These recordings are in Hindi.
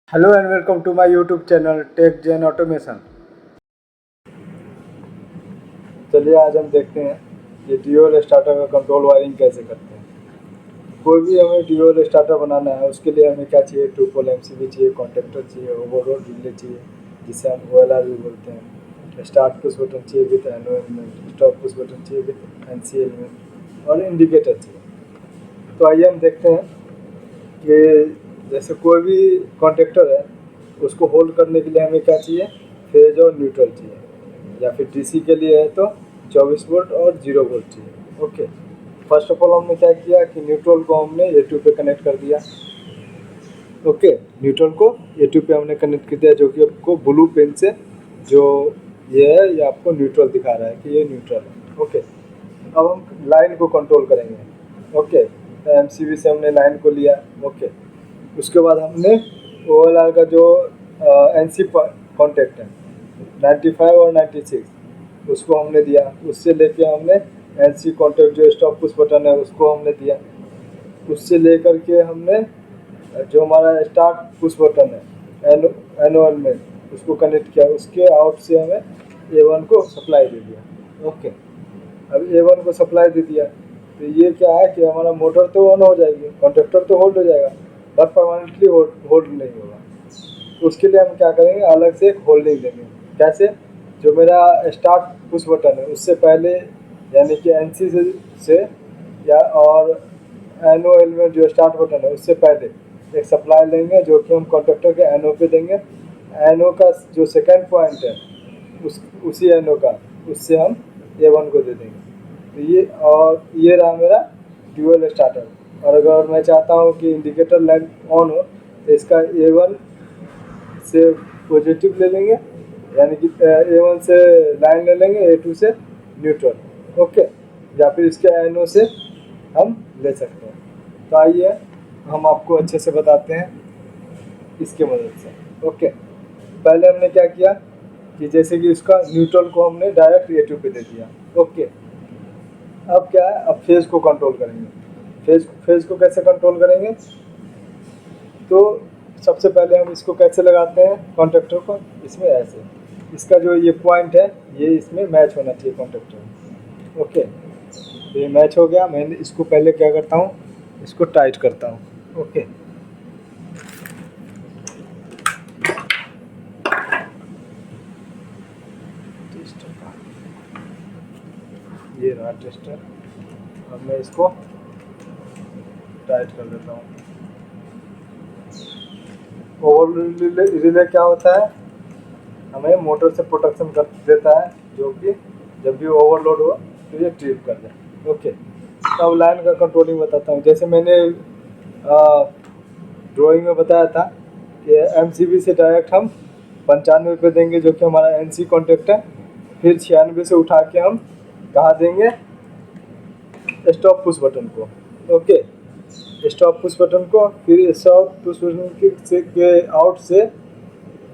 Hello and welcome to my YouTube channel Tech Gen Automation. चलिए आज हम देखते हैं कि ड्यूअल स्टार्टर का कंट्रोल वायरिंग कैसे करते हैं। कोई भी हमें ड्यूअल स्टार्टर बनाना है उसके लिए हमें क्या चाहिए, टू पोल एमसीबी चाहिए, कॉन्टेक्टर चाहिए, ओवरलोड रिले चाहिए जिसे हम ओएलआर भी बोलते हैं, स्टार्ट पुश बटन चाहिए with NO element, stop push button चाहिए विद एनसी एलिमेंट और इंडिकेटर चाहिए। तो आइए हम देखते हैं कि जैसे कोई भी कॉन्टेक्टर है उसको होल्ड करने के लिए हमें क्या चाहिए, फेज और न्यूट्रल चाहिए, या फिर डीसी के लिए है तो 24 वोल्ट और 0 वोल्ट चाहिए। ओके, फर्स्ट ऑफ ऑल हमने क्या किया कि न्यूट्रल को हमने A2 पे कनेक्ट कर दिया। ओके, न्यूट्रल को A2 पे हमने कनेक्ट कर दिया, जो कि आपको ब्लू पेन से जो ये है ये आपको न्यूट्रल दिखा रहा है कि ये न्यूट्रल है। ओके, अब हम लाइन को कंट्रोल करेंगे। ओके, तो एमसीबी से हमने लाइन को लिया। ओके, उसके बाद हमने ओएलआर का जो एनसी कॉन्टेक्ट है 95 और 96 उसको हमने दिया, उससे लेके हमने एनसी कॉन्टेक्ट जो स्टॉप पुश बटन है उसको हमने दिया, उससे लेकर के हमने जो हमारा स्टार्ट पुश बटन है एनुअल में उसको कनेक्ट किया, उसके आउट से हमें A1 को सप्लाई दे दिया। ओके, अब A1 को सप्लाई दे दिया तो ये क्या है कि हमारा मोटर तो ऑन हो जाएगी, कॉन्ट्रैक्टर तो होल्ड हो जाएगा, बट परमानेंटली होल्ड नहीं होगा। तो उसके लिए हम क्या करेंगे, अलग से एक होल्डिंग देंगे। कैसे, जो मेरा स्टार्ट पुश बटन है उससे पहले यानी कि एनसी से या और एनो एलिमेंट जो स्टार्ट बटन है उससे पहले एक सप्लाई लेंगे जो कि हम कॉन्ट्रैक्टर के एनो पे देंगे। एनो का जो सेकंड पॉइंट है उसी एनो का उससे हम A1 को दे देंगे। तो ये रहा मेरा ड्यूअल स्टार्टर। और अगर मैं चाहता हूँ कि इंडिकेटर लाइट ऑन हो तो इसका A1 से पॉजिटिव ले लेंगे, यानी कि A1 से लाइन ले लेंगे, A2 से न्यूट्रल। ओके, या फिर इसके एनो से हम ले सकते हैं। तो आइए हम आपको अच्छे से बताते हैं इसके मदद से। ओके, पहले हमने क्या किया कि जैसे कि उसका न्यूट्रल को हमने डायरेक्ट A2 पे दे दिया। ओके, अब क्या है, अब फेज को कंट्रोल करेंगे। फेज को कैसे कंट्रोल करेंगे, तो सबसे पहले हम इसको कैसे लगाते हैं कॉन्ट्रैक्टर को, इसमें ऐसे इसका जो ये पॉइंट है ये इसमें मैच होना चाहिए कॉन्ट्रैक्टर में। ओके, तो ये मैच हो गया। मैं इसको पहले क्या करता हूँ, इसको टाइट करता हूँ। ओके, ये रहा टेस्टर। अब मैं इसको टाइट कर देता हूँ। ओवर रिले क्या होता है, हमें मोटर से प्रोटेक्शन कर देता है, जो कि जब भी ओवरलोड हो तो ये ट्रिप कर दे। ओके, तो अब लाइन का कंट्रोलिंग बताता हूँ। जैसे मैंने ड्राइंग में बताया था कि एमसीबी से डायरेक्ट हम 95 पे देंगे जो कि हमारा एनसी कॉन्टेक्ट है, फिर 96 से उठा के हम कहाँ देंगे, स्टॉप पुश बटन को। ओके, स्टॉप पुश बटन को, फिर स्टॉप पुश बटन के आउट से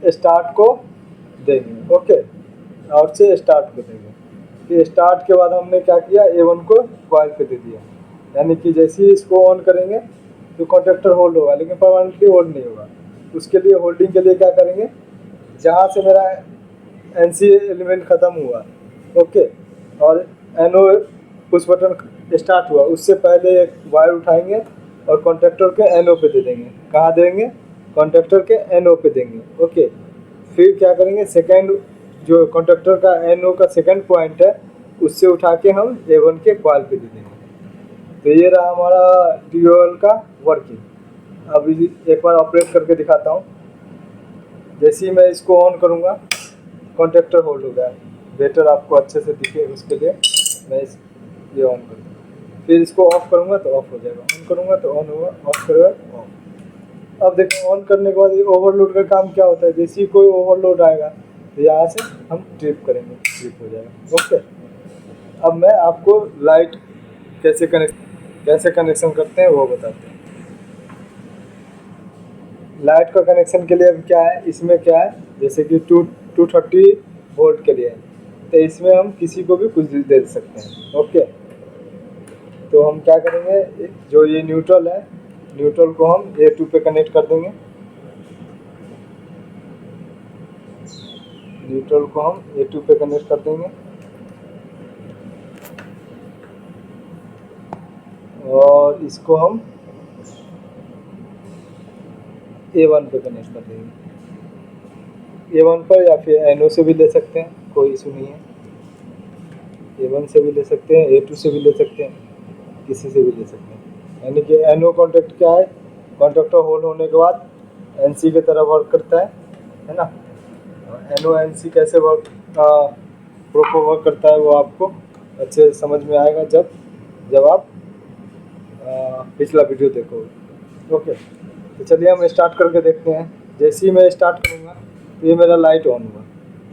स्टार्ट को देंगे। ओके, आउट से स्टार्ट को देंगे। फिर स्टार्ट के बाद हमने क्या किया, A1 को कॉइल पे दे दिया, यानी कि जैसे ही इसको ऑन करेंगे तो कॉन्ट्रैक्टर होल्ड होगा, लेकिन परमानेंटली होल्ड नहीं होगा। उसके लिए होल्डिंग के लिए क्या करेंगे, जहाँ से मेरा एनसी एलिमेंट ख़त्म हुआ, ओके, और एनो पुश बटन स्टार्ट हुआ, उससे पहले एक वायर उठाएंगे और कॉन्ट्रैक्टर के एनो पे दे देंगे। कहाँ देंगे, कॉन्ट्रैक्टर के एनो पे देंगे। ओके, फिर क्या करेंगे, सेकेंड जो कॉन्ट्रैक्टर का एनो का सेकेंड पॉइंट है उससे उठा के हम A1 के कॉइल पे दे देंगे। तो ये रहा हमारा ड्यूअल का वर्किंग। अब एक बार ऑपरेट करके दिखाता हूँ। जैसे ही मैं इसको ऑन करूँगा कॉन्ट्रैक्टर होल्ड हो गया। बेटर आपको अच्छे से दिखे उसके लिए मैं ये ऑन करूँगा, फिर इसको ऑफ करूँगा तो ऑफ हो जाएगा, ऑन करूँगा तो ऑन होगा, ऑफ करूँगा ऑफ। अब देखो ऑन करने के बाद ये ओवरलोड का काम क्या होता है, जैसे ही कोई ओवरलोड आएगा तो यहाँ से हम ट्रिप करेंगे, ट्रिप हो जाएगा। ओके, अब मैं आपको लाइट कैसे कनेक्शन करते हैं वो बताते हैं। लाइट का कनेक्शन के लिए अब क्या है, इसमें क्या है, जैसे कि 230 वोल्ट के लिए है, तो इसमें हम किसी को भी कुछ दे सकते हैं। ओके, तो हम क्या करेंगे, जो ये न्यूट्रल है, न्यूट्रल को हम A2 पे कनेक्ट कर देंगे। न्यूट्रल को हम A2 पे कनेक्ट कर देंगे और इसको हम A1 पे कनेक्ट कर देंगे। A1 पर या फिर NO से भी ले सकते हैं, कोई इशू नहीं है। A1 से भी ले सकते हैं, A2 से भी ले सकते हैं, किसी से भी ले सकते हैं। यानी कि NO कॉन्टैक्ट क्या है, कॉन्टैक्टर होल्ड होने के बाद NC की तरह वर्क करता है ना। NO NC कैसे वर्क प्रॉपर वर्क करता है वो आपको अच्छे से समझ में आएगा जब आप पिछला वीडियो देखोगे। ओके, तो चलिए हम स्टार्ट करके देखते हैं। जैसे ही मैं स्टार्ट करूँगा तो ये मेरा लाइट ऑन हुआ,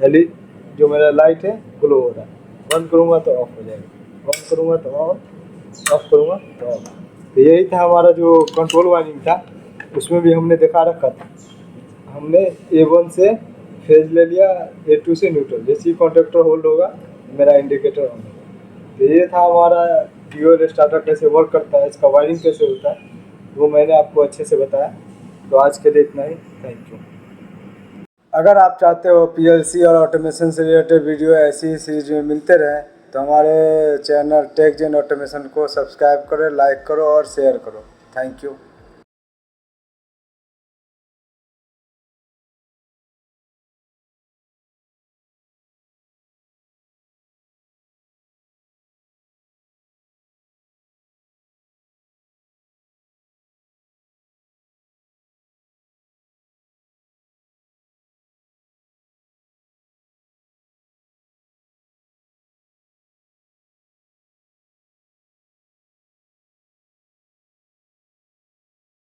एलईडी जो मेरा लाइट है ग्लो हो रहा है। बंद करूँगा तो ऑफ हो जाएगा, ऑन करूँगा तो ऑन, ऑफ करूँगा तो ऑफ। तो यही था हमारा जो कंट्रोल वायरिंग था, उसमें भी हमने दिखा रखा था। हमने A1 से फेज ले लिया, A2 से न्यूट्रल। जैसे ही कॉन्टैक्टर होल्ड होगा मेरा इंडिकेटर ऑन होगा। तो ये था हमारा ड्यूअल स्टार्टर कैसे वर्क करता है, इसका वायरिंग कैसे होता है, वो मैंने आपको अच्छे से बताया। तो आज के लिए इतना ही, थैंक यू। अगर आप चाहते हो PLC और ऑटोमेशन से रिलेटेड वीडियो ऐसी ही सीरीज में मिलते रहें तो हमारे चैनल टेक जेन ऑटोमेशन को सब्सक्राइब करो, लाइक करो और शेयर करो। Thank you.